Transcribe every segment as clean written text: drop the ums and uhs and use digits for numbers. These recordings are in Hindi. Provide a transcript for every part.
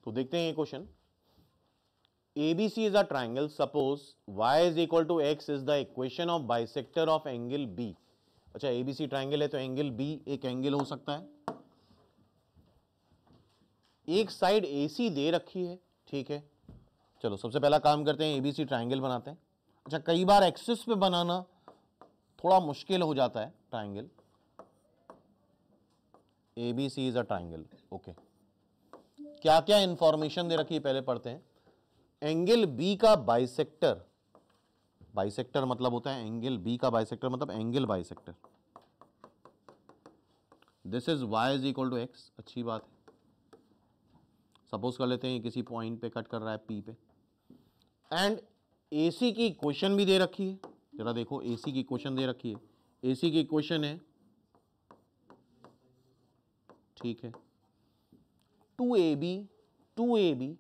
तो देखते हैं ये question. ABC is a triangle. Suppose y is equal to x is the equation of bisector of angle B. अच्छा, ABC ट्राइंगल है तो एंगल B एक एंगल हो सकता है। एक साइड AC दे रखी है, ठीक है। चलो सबसे पहला काम करते हैं, ABC ट्राइंगल बनाते हैं। अच्छा, कई बार एक्सिस पे बनाना थोड़ा मुश्किल हो जाता है triangle. ABC is a triangle, okay. क्या क्या इंफॉर्मेशन दे रखी है पहले पढ़ते हैं। एंगल बी का बाइसेक्टर, बाइसेक्टर मतलब होता है एंगल बी का बाइसेक्टर मतलब angle bisector. This is y is equal to x, अच्छी बात है। सपोज कर लेते हैं किसी पॉइंट पे कट कर रहा है P पे, एंड AC की इक्वेशन भी दे रखी है। जरा देखो, AC की इक्वेशन दे रखी है। AC की इक्वेशन है, ठीक है, 2AB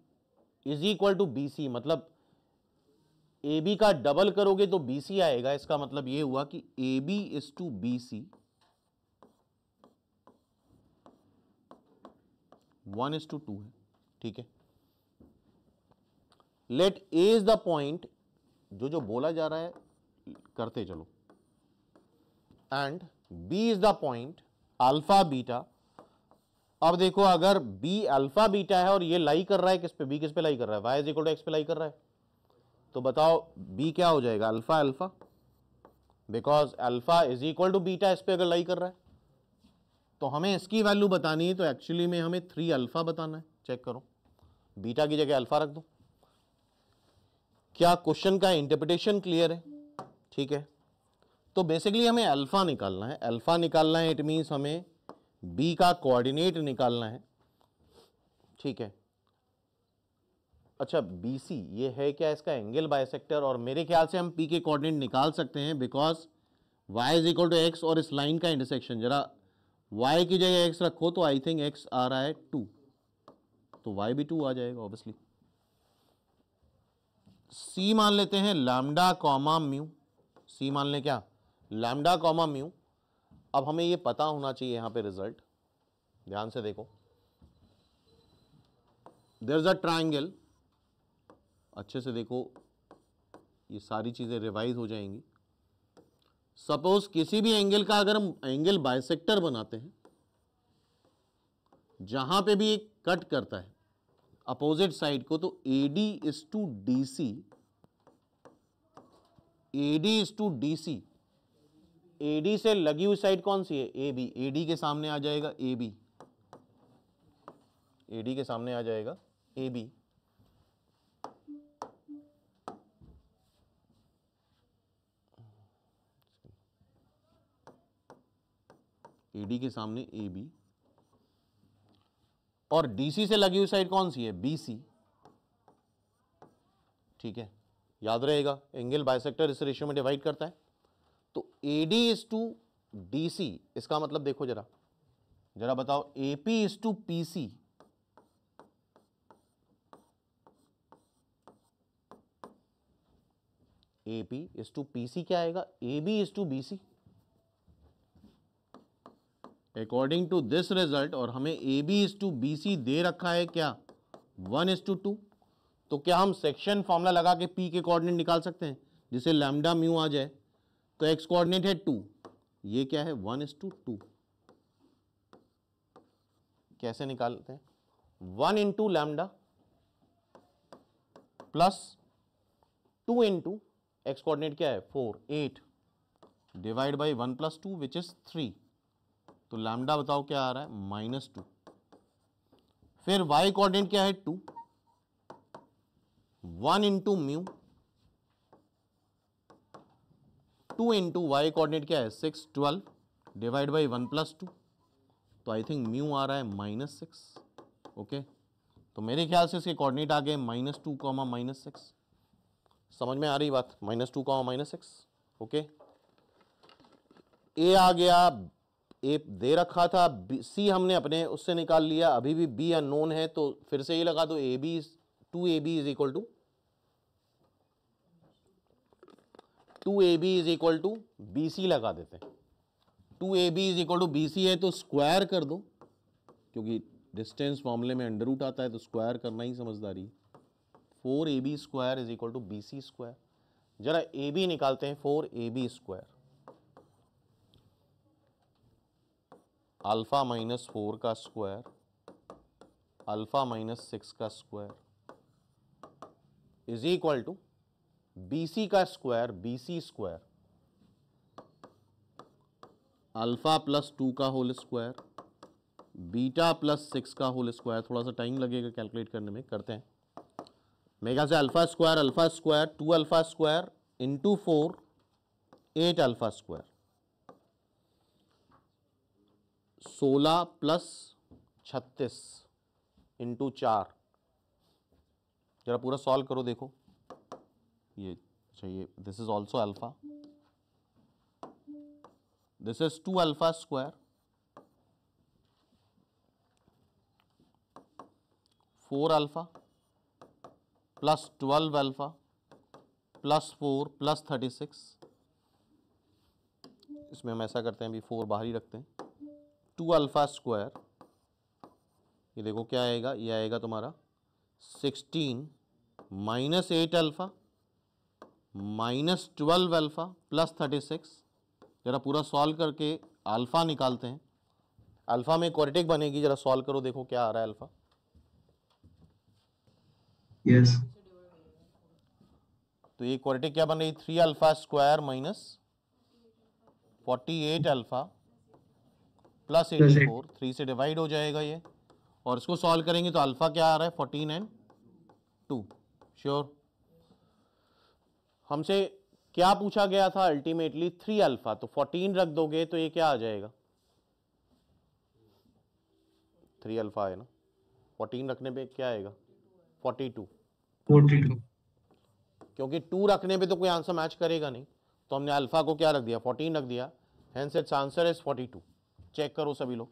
is equal to BC, मतलब AB का डबल करोगे तो BC आएगा। इसका मतलब यह हुआ कि AB इज टू BC 1:2 है, ठीक है। Let A is the point, जो बोला जा रहा है करते चलो, and B is the point alpha beta. अब देखो, अगर B अल्फा बीटा है और ये लाई कर रहा है किस पे, B किस पे लाई कर रहा है, y is equal to x पे लाई कर रहा है, तो बताओ B क्या हो जाएगा, alpha alpha, because alpha is equal to beta इस पे अगर लाई कर रहा है। तो हमें इसकी वैल्यू बतानी है, तो एक्चुअली में हमें 3 अल्फा बताना है। चेक करो, बीटा की जगह अल्फा रख दो। क्या क्वेश्चन का इंटरप्रिटेशन क्लियर है? ठीक है, तो बेसिकली हमें अल्फा निकालना है। अल्फा निकालना है, इट मींस हमें B का कोऑर्डिनेट निकालना है, ठीक है। अच्छा, BC ये है क्या, इसका एंगल बाइसेक्टर, और मेरे ख्याल से हम P के कोऑर्डिनेट निकाल सकते हैं because y is equal to x और इस लाइन का इंटरसेक्शन। जरा y की जगह x रखो तो आई थिंक x आ रहा है 2, तो y भी 2 आ जाएगा ऑब्वियसली। C मान लेते हैं लैम्डा कॉमा म्यू, C मान लें क्या, लैम्डा कॉमा म्यू। अब हमें ये पता होना चाहिए यहां पे रिजल्ट, ध्यान से देखो। देयर इज अ ट्राइंगल, अच्छे से देखो, ये सारी चीजें रिवाइज हो जाएंगी। सपोज किसी भी एंगल का अगर हम एंगल बाइसेक्टर बनाते हैं, जहां पे भी एक कट करता है अपोजिट साइड को, तो AD is to DC, AD is to DC। AD से लगी हुई साइड कौन सी है, AB। AD के सामने आ जाएगा AB, AD के सामने आ जाएगा AB। AD के सामने AB, और DC से लगी हुई साइड कौन सी है, BC, ठीक है। याद रहेगा, एंगल बाइसेक्टर इस रेशियो में डिवाइड करता है। तो AD इज टू DC, इसका मतलब देखो जरा बताओ, AP is to PC, AP is to PC क्या आएगा, AB is to BC। According to this result, और हमें AB इज टू BC दे रखा है क्या, 1:2। तो क्या हम सेक्शन फॉर्मूला लगा के P के कोऑर्डिनेट निकाल सकते हैं, जिसे लैम्डा म्यू आ जाए। तो एक्स कोऑर्डिनेट है 2, ये क्या है 1:2। कैसे निकालते हैं, 1 into lambda plus 2 into x coordinate क्या है 4, 8 डिवाइड बाई 1 + 2 विच इज 3। तो लैम्डा बताओ क्या आ रहा है, -2। फिर y कोऑर्डिनेट क्या है 2, 1 into mu, 2 into y coordinate क्या है 6, 12 डिवाइड बाई 1 + 2। तो आई थिंक म्यू आ रहा है -6, ओके। तो मेरे ख्याल से इसके कोऑर्डिनेट आ गए -2, -6। समझ में आ रही बात, -2, -6, ओके। ए आ गया, ए दे रखा था, सी हमने अपने उससे निकाल लिया, अभी भी बी अननोन है, तो फिर से ये लगा दो, AB is equal to 2AB is equal to BC लगा देते हैं। 2AB is equal to BC है तो स्क्वायर कर दो, क्योंकि डिस्टेंस फॉर्मूले में अंडर रूट आता है तो स्क्वायर करना ही समझदारी। 4ab square is equal to bc square. जरा ab निकालते हैं, 4ab स्क्वायर अल्फा माइनस 4 का स्क्वायर अल्फा माइनस 6 का square is equal to bc का square bc square alpha plus 2 का होल स्क्वायर बीटा प्लस 6 का होल स्क्वायर। थोड़ा सा टाइम लगेगा कैलकुलेट करने में, करते हैं। मेगा से alpha square 2 alpha square into 4 8 alpha square 16 plus 36 into 4। जरा पूरा सॉल्व करो, देखो ये चाहिए। This is also alpha, this is 2 alpha square 4 alpha plus 12 alpha plus 4 plus 36। इसमें हम ऐसा करते हैं, अभी 4 बाहर ही रखते हैं। 2 अल्फा स्क्वायर, ये देखो क्या आएगा, ये आएगा तुम्हारा 16 minus 8 alpha minus 12 alpha plus 36। जरा पूरा सॉल्व करके अल्फा निकालते हैं। अल्फा में क्वाड्रेटिक बनेगी, जरा सॉल्व करो, देखो क्या आ रहा है अल्फा। यस तो ये क्वाड्रेटिक क्या बन रही, 3 alpha square minus 48 alpha plus 84। 3 से डिवाइड हो जाएगा ये, और इसको सॉल्व करेंगे तो अल्फा क्या आ रहा है 14 एंड 2। श्योर। हमसे क्या पूछा गया था अल्टीमेटली 3 अल्फा, तो 14 रख दोगे तो ये क्या आ जाएगा 3 अल्फा है ना, 14 रखने पे क्या आएगा 42। क्योंकि 2 रखने पे तो कोई आंसर मैच करेगा नहीं, तो हमने अल्फा को क्या रख दिया 14 रख दिया। Hence its answer is 42। Check करो सभी लोग।